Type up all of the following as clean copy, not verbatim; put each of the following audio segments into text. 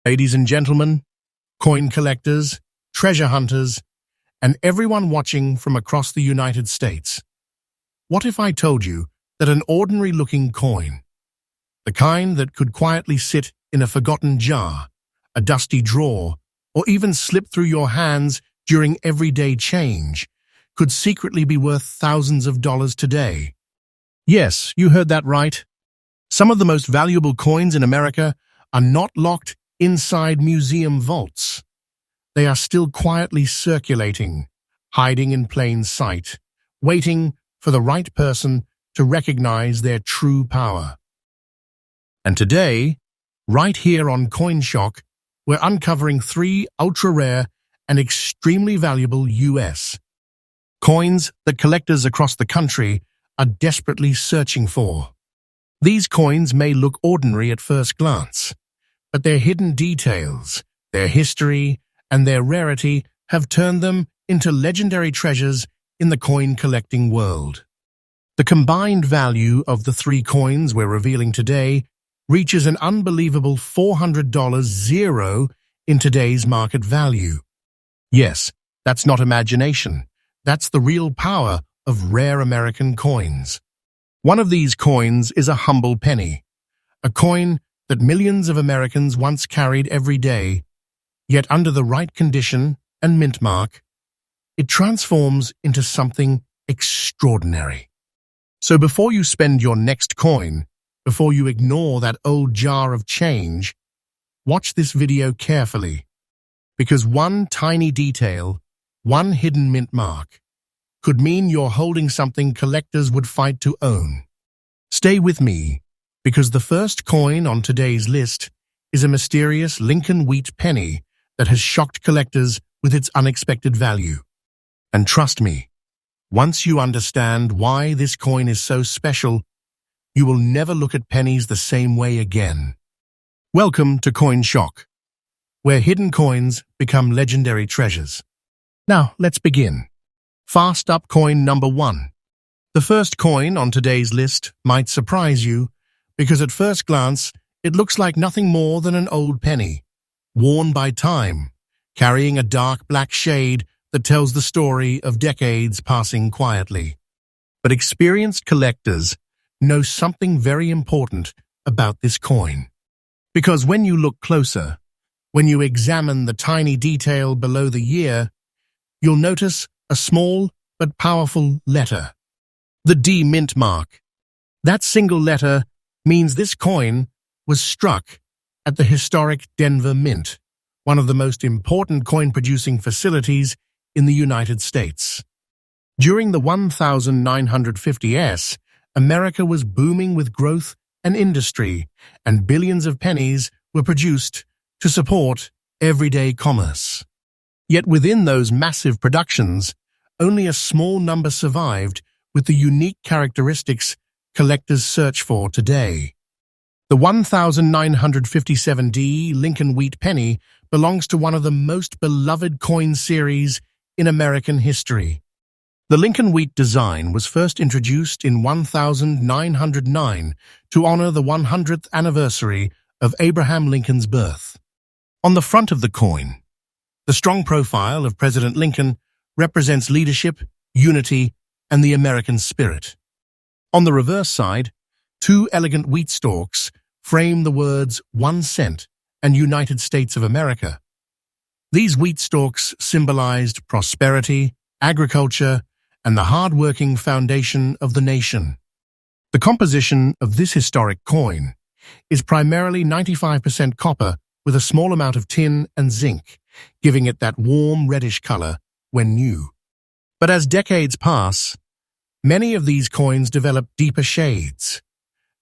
Ladies and gentlemen, coin collectors, treasure hunters, and everyone watching from across the United States. What if I told you that an ordinary-looking coin, the kind that could quietly sit in a forgotten jar, a dusty drawer, or even slip through your hands during everyday change, could secretly be worth thousands of dollars today? Yes, you heard that right. Some of the most valuable coins in America are not locked inside museum vaults. They are still quietly circulating, hiding in plain sight, waiting for the right person to recognize their true power. And today, right here on CoinShock, we're uncovering 3 ultra-rare and extremely valuable US coins that collectors across the country are desperately searching for. These coins may look ordinary at first glance, but their hidden details, their history, and their rarity have turned them into legendary treasures in the coin-collecting world. The combined value of the 3 coins we're revealing today reaches an unbelievable $400 in today's market value. Yes, that's not imagination. That's the real power of rare American coins. One of these coins is a humble penny, a coin that millions of Americans once carried every day, yet under the right condition and mint mark, it transforms into something extraordinary. So before you spend your next coin, before you ignore that old jar of change, watch this video carefully, because one tiny detail, one hidden mint mark, could mean you're holding something collectors would fight to own. Stay with me, because the first coin on today's list is a mysterious Lincoln Wheat Penny that has shocked collectors with its unexpected value. And trust me, once you understand why this coin is so special, you will never look at pennies the same way again. Welcome to CoinShock, where hidden coins become legendary treasures. Now, let's begin. Fast up coin number 1. The first coin on today's list might surprise you, because at first glance, it looks like nothing more than an old penny, worn by time, carrying a dark black shade that tells the story of decades passing quietly. But experienced collectors know something very important about this coin. Because when you look closer, when you examine the tiny detail below the year, you'll notice a small but powerful letter, the D mint mark. That single letter means this coin was struck at the historic Denver Mint, one of the most important coin-producing facilities in the United States. During the 1950s, America was booming with growth and industry, and billions of pennies were produced to support everyday commerce. Yet within those massive productions, only a small number survived with the unique characteristics collectors search for today. The 1957D Lincoln Wheat Penny belongs to one of the most beloved coin series in American history. The Lincoln Wheat design was first introduced in 1909 to honor the 100th anniversary of Abraham Lincoln's birth. On the front of the coin, the strong profile of President Lincoln represents leadership, unity, and the American spirit. On the reverse side, 2 elegant wheat stalks frame the words 1 cent and United States of America. These wheat stalks symbolized prosperity, agriculture, and the hard-working foundation of the nation. The composition of this historic coin is primarily 95% copper with a small amount of tin and zinc, giving it that warm reddish color when new. But as decades pass, many of these coins develop deeper shades,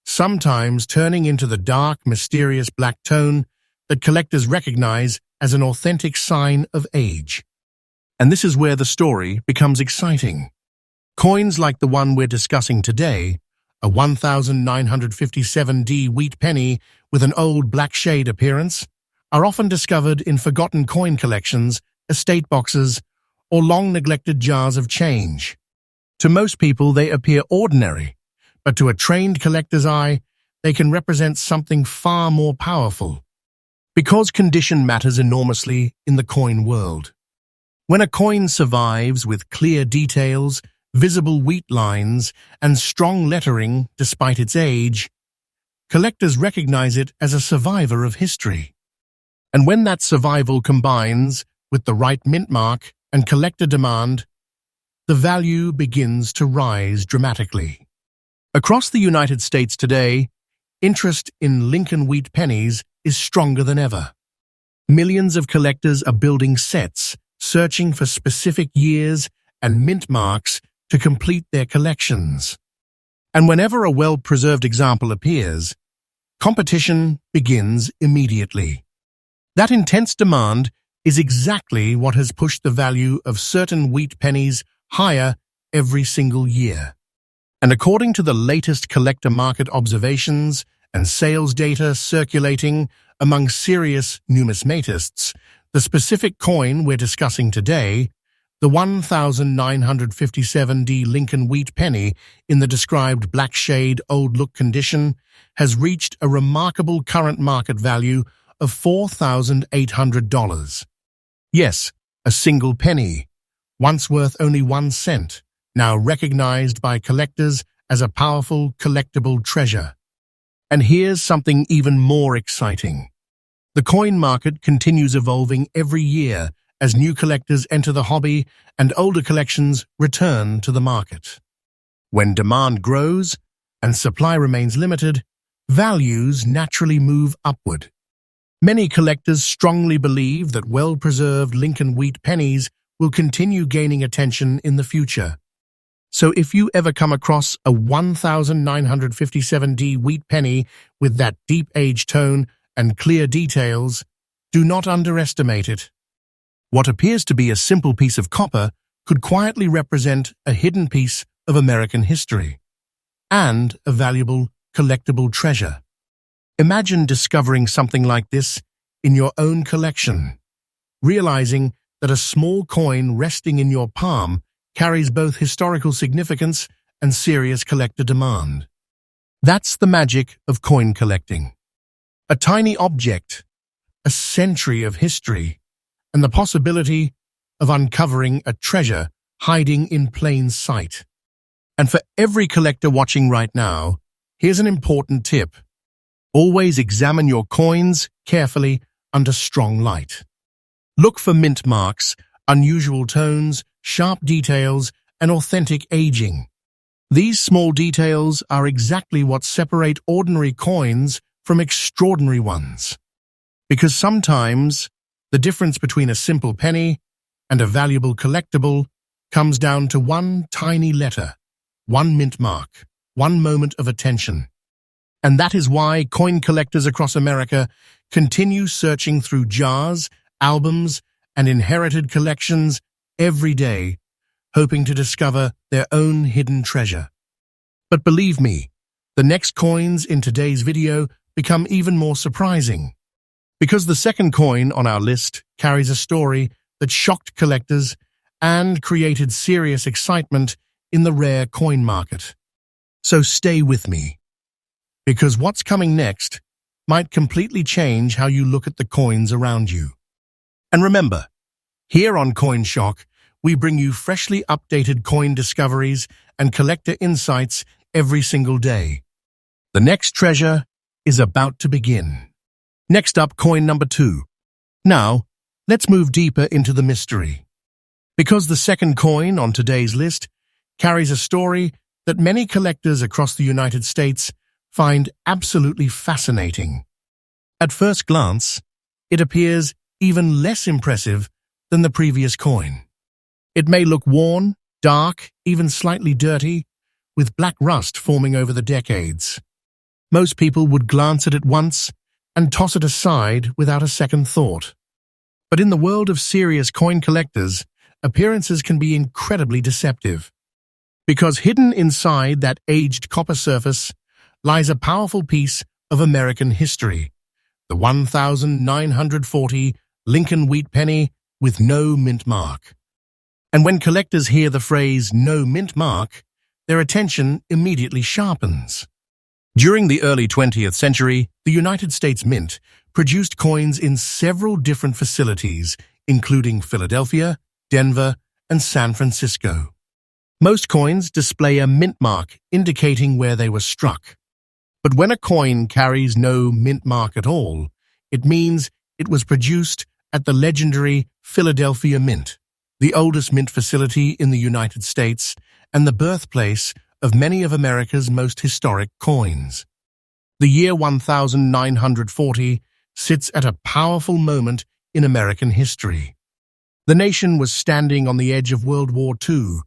sometimes turning into the dark, mysterious black tone that collectors recognize as an authentic sign of age. And this is where the story becomes exciting. Coins like the one we're discussing today, a 1957D wheat penny with an old black shade appearance, are often discovered in forgotten coin collections, estate boxes, or long-neglected jars of change. To most people, they appear ordinary, but to a trained collector's eye, they can represent something far more powerful. Because condition matters enormously in the coin world. When a coin survives with clear details, visible wheat lines, and strong lettering despite its age, collectors recognize it as a survivor of history. And when that survival combines with the right mint mark and collector demand, the value begins to rise dramatically. Across the United States today, interest in Lincoln Wheat Pennies is stronger than ever. Millions of collectors are building sets, searching for specific years and mint marks to complete their collections. And whenever a well-preserved example appears, competition begins immediately. That intense demand is exactly what has pushed the value of certain wheat pennies higher every single year. And according to the latest collector market observations and sales data circulating among serious numismatists, the specific coin we're discussing today, the 1957D Lincoln Wheat Penny in the described black shade old look condition, has reached a remarkable current market value of $4,800. Yes, a single penny, once worth only 1 cent, now recognized by collectors as a powerful collectible treasure. And here's something even more exciting. The coin market continues evolving every year as new collectors enter the hobby and older collections return to the market. When demand grows and supply remains limited, values naturally move upward. Many collectors strongly believe that well-preserved Lincoln Wheat Pennies will continue gaining attention in the future. So if you ever come across a 1957D wheat penny with that deep age tone and clear details, do not underestimate it. What appears to be a simple piece of copper could quietly represent a hidden piece of American history and a valuable collectible treasure. Imagine discovering something like this in your own collection, realizing that a small coin resting in your palm carries both historical significance and serious collector demand. That's the magic of coin collecting. A tiny object, a century of history, and the possibility of uncovering a treasure hiding in plain sight. And for every collector watching right now, here's an important tip. Always examine your coins carefully under strong light. Look for mint marks, unusual tones, sharp details, and authentic aging. These small details are exactly what separate ordinary coins from extraordinary ones. Because sometimes the difference between a simple penny and a valuable collectible comes down to one tiny letter, one mint mark, one moment of attention. And that is why coin collectors across America continue searching through jars, albums, and inherited collections every day, hoping to discover their own hidden treasure. But believe me, the next coins in today's video become even more surprising, because the second coin on our list carries a story that shocked collectors and created serious excitement in the rare coin market. So stay with me, because what's coming next might completely change how you look at the coins around you. And remember, here on CoinShock, we bring you freshly updated coin discoveries and collector insights every single day. The next treasure is about to begin. Next up, coin number 2. Now, let's move deeper into the mystery. Because the second coin on today's list carries a story that many collectors across the United States find absolutely fascinating. At first glance, it appears even less impressive than the previous coin. It may look worn, dark, even slightly dirty, with black rust forming over the decades. Most people would glance at it once and toss it aside without a second thought. But in the world of serious coin collectors, appearances can be incredibly deceptive. Because hidden inside that aged copper surface lies a powerful piece of American history, the 1940 Lincoln Wheat Penny with no mint mark. And when collectors hear the phrase "no mint mark," their attention immediately sharpens. During the early 20th century, the United States Mint produced coins in several different facilities, including Philadelphia, Denver, and San Francisco. Most coins display a mint mark indicating where they were struck. But when a coin carries no mint mark at all, it means it was produced at the legendary Philadelphia Mint, the oldest mint facility in the United States and the birthplace of many of America's most historic coins. The year 1940 sits at a powerful moment in American history. The nation was standing on the edge of World War II,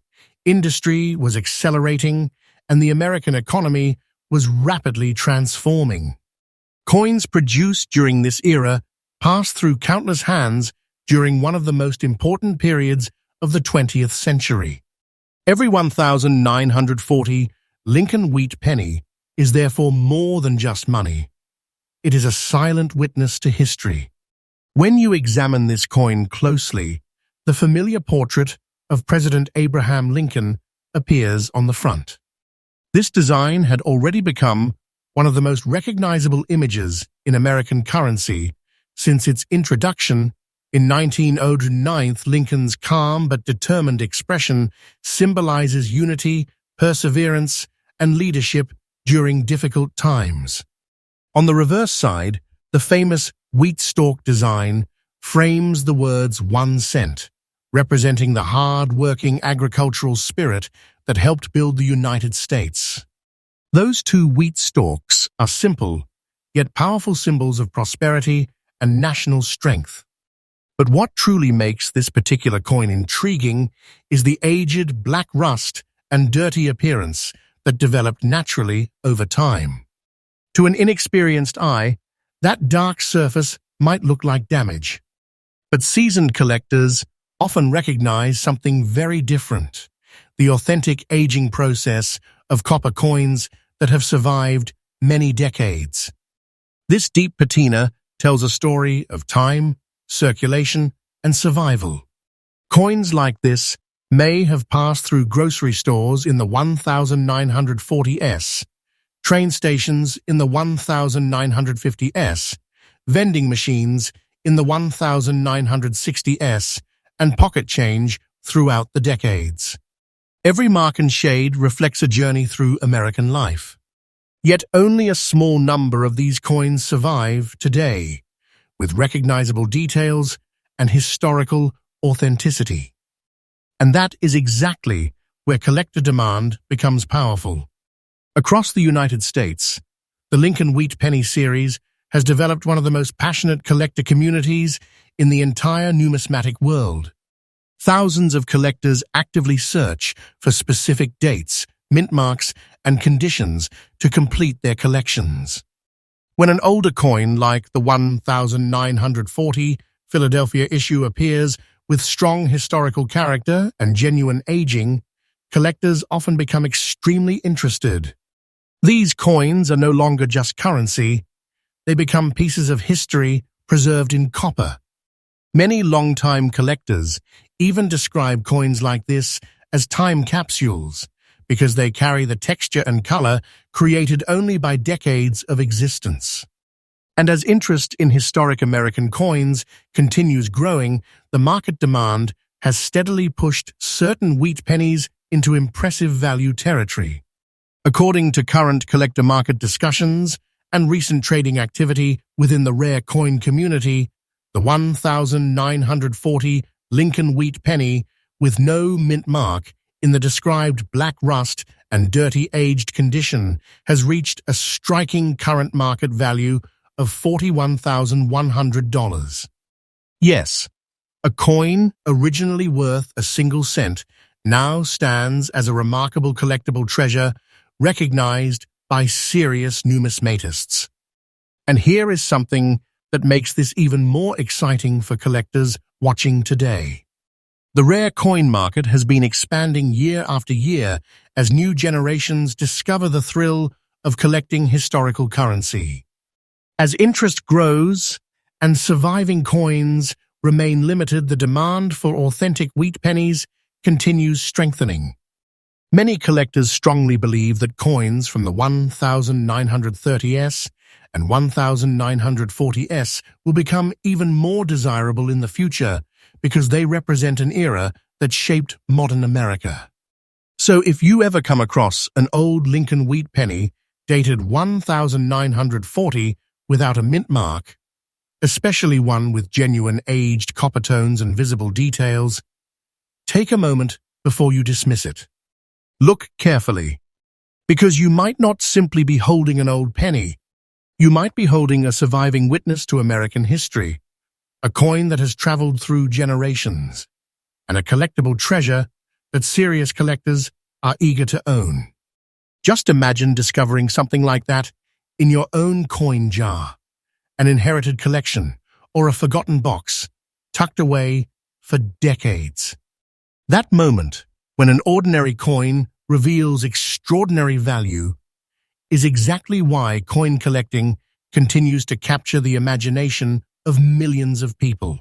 industry was accelerating, and the American economy was rapidly transforming. Coins produced during this era passed through countless hands during one of the most important periods of the 20th century. Every 1940 Lincoln Wheat Penny is therefore more than just money. It is a silent witness to history. When you examine this coin closely, the familiar portrait of President Abraham Lincoln appears on the front. This design had already become one of the most recognizable images in American currency since its introduction in 1909. Lincoln's calm but determined expression symbolizes unity, perseverance, and leadership during difficult times. On the reverse side, the famous wheat stalk design frames the words 1 cent, representing the hard-working agricultural spirit that helped build the United States. Those two wheat stalks are simple, yet powerful symbols of prosperity and national strength. But what truly makes this particular coin intriguing is the aged black rust and dirty appearance that developed naturally over time. To an inexperienced eye, that dark surface might look like damage. But seasoned collectors often recognize something very different: the authentic aging process of copper coins that have survived many decades. This deep patina tells a story of time, circulation, and survival. Coins like this may have passed through grocery stores in the 1940s, train stations in the 1950s, vending machines in the 1960s, and pocket change throughout the decades. Every mark and shade reflects a journey through American life. Yet only a small number of these coins survive today, with recognizable details and historical authenticity. And that is exactly where collector demand becomes powerful. Across the United States, the Lincoln Wheat Penny series has developed one of the most passionate collector communities in the entire numismatic world. Thousands of collectors actively search for specific dates, mint marks, and conditions to complete their collections. When an older coin like the 1940 Philadelphia issue appears with strong historical character and genuine aging, collectors often become extremely interested. These coins are no longer just currency, they become pieces of history preserved in copper. Many longtime collectors even describe coins like this as time capsules because they carry the texture and color created only by decades of existence. And as interest in historic American coins continues growing, the market demand has steadily pushed certain wheat pennies into impressive value territory. According to current collector market discussions and recent trading activity within the rare coin community, the 1940 Lincoln Wheat Penny with no mint mark in the described black rust and dirty aged condition has reached a striking current market value of $41,100. Yes, a coin originally worth a single cent now stands as a remarkable collectible treasure recognized by serious numismatists. And here is something that makes this even more exciting for collectors watching today. The rare coin market has been expanding year after year as new generations discover the thrill of collecting historical currency. As interest grows and surviving coins remain limited, the demand for authentic wheat pennies continues strengthening. Many collectors strongly believe that coins from the 1930s and 1940s will become even more desirable in the future because they represent an era that shaped modern America. So if you ever come across an old Lincoln Wheat Penny dated 1940 without a mint mark, especially one with genuine aged copper tones and visible details, take a moment before you dismiss it. Look carefully, because you might not simply be holding an old penny. You might be holding a surviving witness to American history, a coin that has traveled through generations, and a collectible treasure that serious collectors are eager to own. Just imagine discovering something like that in your own coin jar, an inherited collection, or a forgotten box, tucked away for decades. That moment, when an ordinary coin reveals extraordinary value, is exactly why coin collecting continues to capture the imagination of millions of people.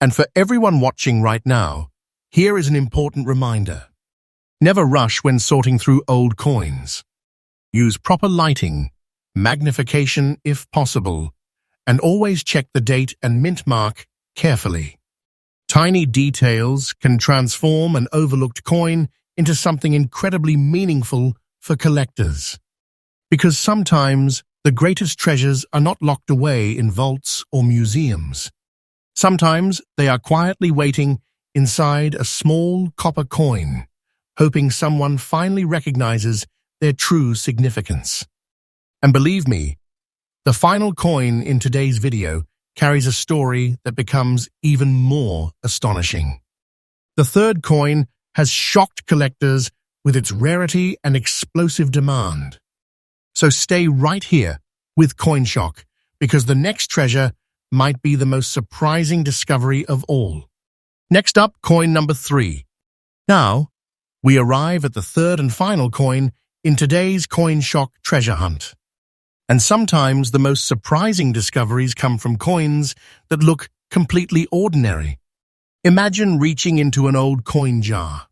And for everyone watching right now, here is an important reminder. Never rush when sorting through old coins. Use proper lighting, magnification if possible, and always check the date and mint mark carefully. Tiny details can transform an overlooked coin into something incredibly meaningful for collectors. Because sometimes the greatest treasures are not locked away in vaults or museums. Sometimes they are quietly waiting inside a small copper coin, hoping someone finally recognizes their true significance. And believe me, the final coin in today's video carries a story that becomes even more astonishing. The third coin has shocked collectors with its rarity and explosive demand. So stay right here with CoinShock, because the next treasure might be the most surprising discovery of all. Next up, coin number 3. Now, we arrive at the third and final coin in today's CoinShock treasure hunt. And sometimes the most surprising discoveries come from coins that look completely ordinary. Imagine reaching into an old coin jar,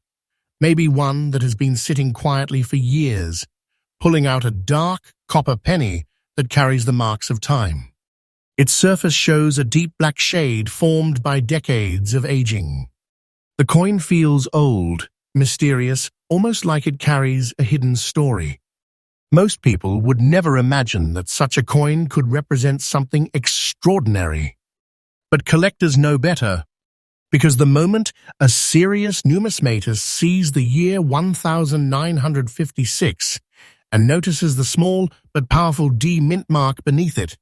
maybe one that has been sitting quietly for years, pulling out a dark copper penny that carries the marks of time. Its surface shows a deep black shade formed by decades of aging. The coin feels old, mysterious, almost like it carries a hidden story. Most people would never imagine that such a coin could represent something extraordinary. But collectors know better, because the moment a serious numismatist sees the year 1956 and notices the small but powerful D mint mark beneath it,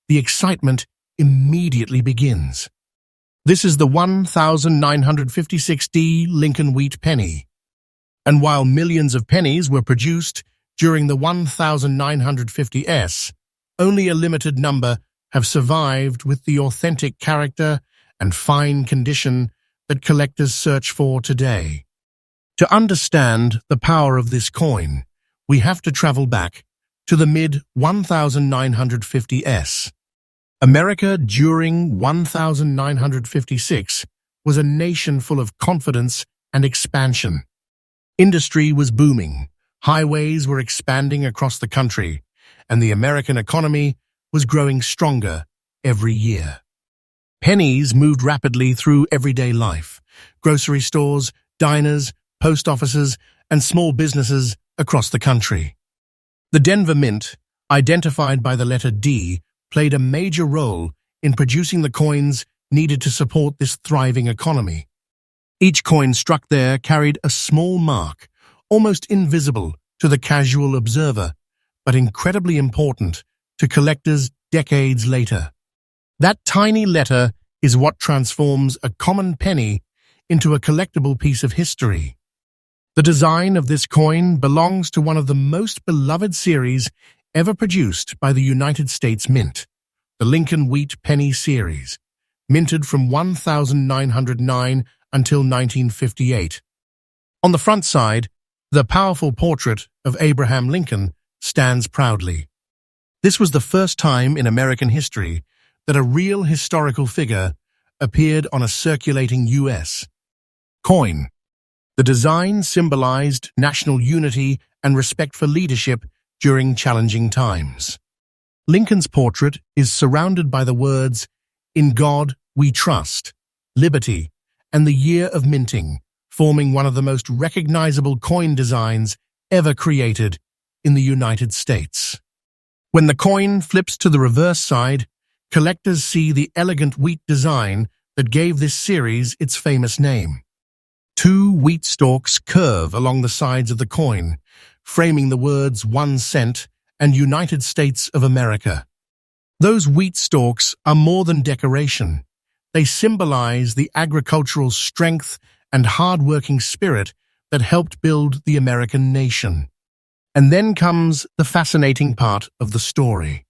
the excitement immediately begins. This is the 1956D Lincoln Wheat Penny. And while millions of pennies were produced during the 1950s, only a limited number have survived with the authentic character and fine condition that collectors search for today. To understand the power of this coin, we have to travel back to the mid-1950s. America during 1956 was a nation full of confidence and expansion. Industry was booming, highways were expanding across the country, and the American economy was growing stronger every year. Pennies moved rapidly through everyday life: grocery stores, diners, post offices, and small businesses across the country. The Denver Mint, identified by the letter D, played a major role in producing the coins needed to support this thriving economy. Each coin struck there carried a small mark, almost invisible to the casual observer, but incredibly important to collectors decades later. That tiny letter is what transforms a common penny into a collectible piece of history. The design of this coin belongs to one of the most beloved series ever produced by the United States Mint, the Lincoln Wheat Penny series, minted from 1909 until 1958. On the front side, the powerful portrait of Abraham Lincoln stands proudly. This was the first time in American history that a real historical figure appeared on a circulating U.S. coin. The design symbolized national unity and respect for leadership during challenging times. Lincoln's portrait is surrounded by the words, "In God we trust," "Liberty," and the year of minting, forming one of the most recognizable coin designs ever created in the United States. When the coin flips to the reverse side, collectors see the elegant wheat design that gave this series its famous name. Two wheat stalks curve along the sides of the coin, framing the words 1 cent and United States of America. Those wheat stalks are more than decoration. They symbolize the agricultural strength and hard-working spirit that helped build the American nation. And then comes the fascinating part of the story.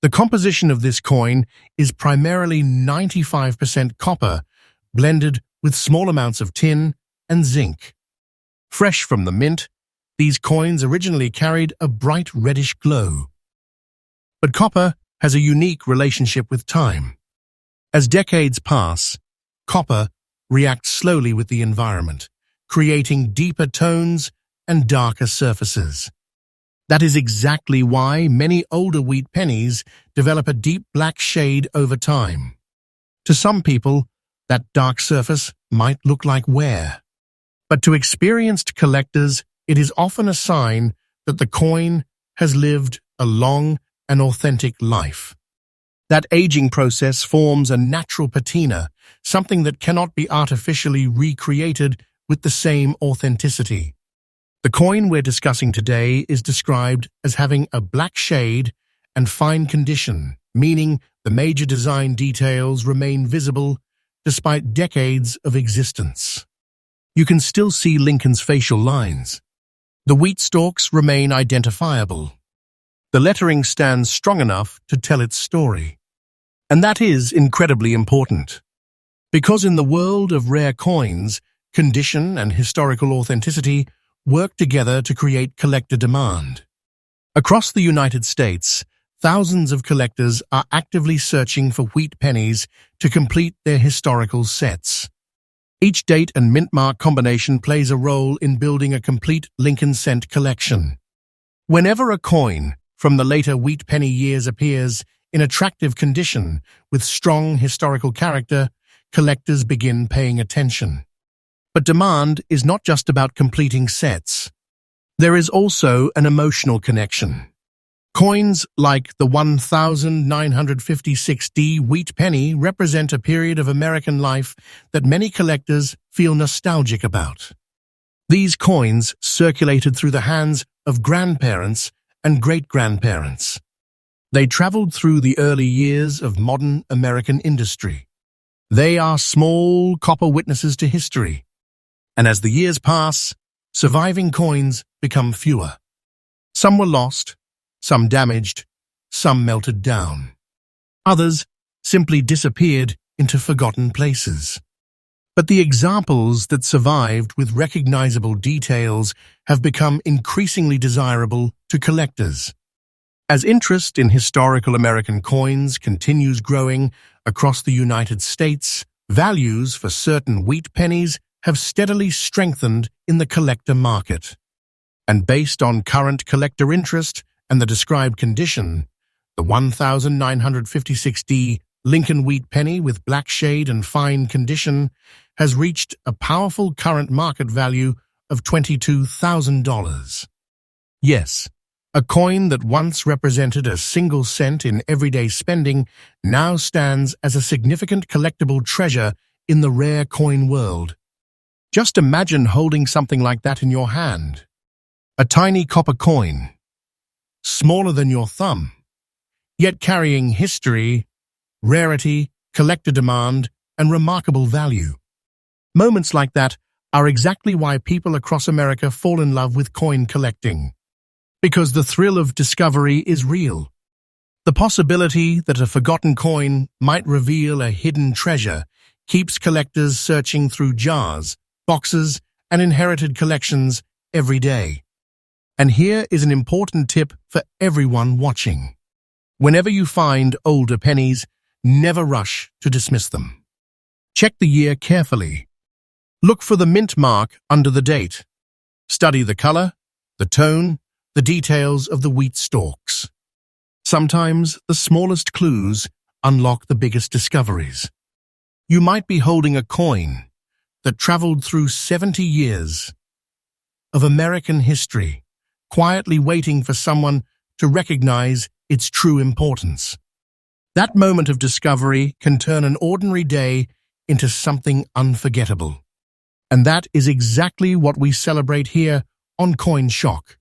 The composition of this coin is primarily 95% copper, blended with small amounts of tin and zinc. Fresh from the mint, these coins originally carried a bright reddish glow. But copper has a unique relationship with time. As decades pass, copper reacts slowly with the environment, creating deeper tones and darker surfaces. That is exactly why many older wheat pennies develop a deep black shade over time. To some people, that dark surface might look like wear. But to experienced collectors, it is often a sign that the coin has lived a long and authentic life. That aging process forms a natural patina, something that cannot be artificially recreated with the same authenticity. The coin we're discussing today is described as having a black shade and fine condition, meaning the major design details remain visible despite decades of existence. You can still see Lincoln's facial lines. The wheat stalks remain identifiable. The lettering stands strong enough to tell its story. And that is incredibly important. Because in the world of rare coins, condition and historical authenticity work together to create collector demand. Across the United States, thousands of collectors are actively searching for wheat pennies to complete their historical sets. Each date and mint mark combination plays a role in building a complete Lincoln cent collection. Whenever a coin from the later wheat penny years appears in attractive condition with strong historical character, collectors begin paying attention. But demand is not just about completing sets. There is also an emotional connection. Coins like the 1956D wheat penny represent a period of American life that many collectors feel nostalgic about. These coins circulated through the hands of grandparents and great-grandparents. They traveled through the early years of modern American industry. They are small copper witnesses to history. And as the years pass, surviving coins become fewer. Some were lost, some damaged, some melted down. Others simply disappeared into forgotten places. But the examples that survived with recognizable details have become increasingly desirable to collectors. As interest in historical American coins continues growing across the United States, values for certain wheat pennies have steadily strengthened in the collector market. And based on current collector interest and the described condition, the 1956D Lincoln Wheat Penny with black shade and fine condition has reached a powerful current market value of $22,000. Yes, a coin that once represented a single cent in everyday spending now stands as a significant collectible treasure in the rare coin world. Just imagine holding something like that in your hand. A tiny copper coin, smaller than your thumb, yet carrying history, rarity, collector demand, and remarkable value. Moments like that are exactly why people across America fall in love with coin collecting. Because the thrill of discovery is real. The possibility that a forgotten coin might reveal a hidden treasure keeps collectors searching through jars, boxes, and inherited collections every day. And here is an important tip for everyone watching. Whenever you find older pennies, never rush to dismiss them. Check the year carefully. Look for the mint mark under the date. Study the color, the tone, the details of the wheat stalks. Sometimes the smallest clues unlock the biggest discoveries. You might be holding a coin that traveled through 70 years of American history, quietly waiting for someone to recognize its true importance. That moment of discovery can turn an ordinary day into something unforgettable. And that is exactly what we celebrate here on CoinShock.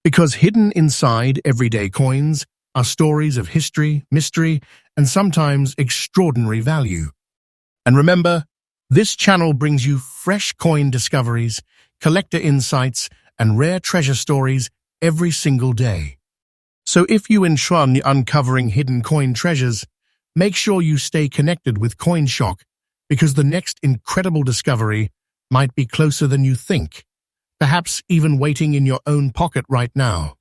Because hidden inside everyday coins are stories of history, mystery, and sometimes extraordinary value. And remember, this channel brings you fresh coin discoveries, collector insights, and rare treasure stories every single day. So if you enjoy uncovering hidden coin treasures, make sure you stay connected with CoinShock, because the next incredible discovery might be closer than you think, perhaps even waiting in your own pocket right now.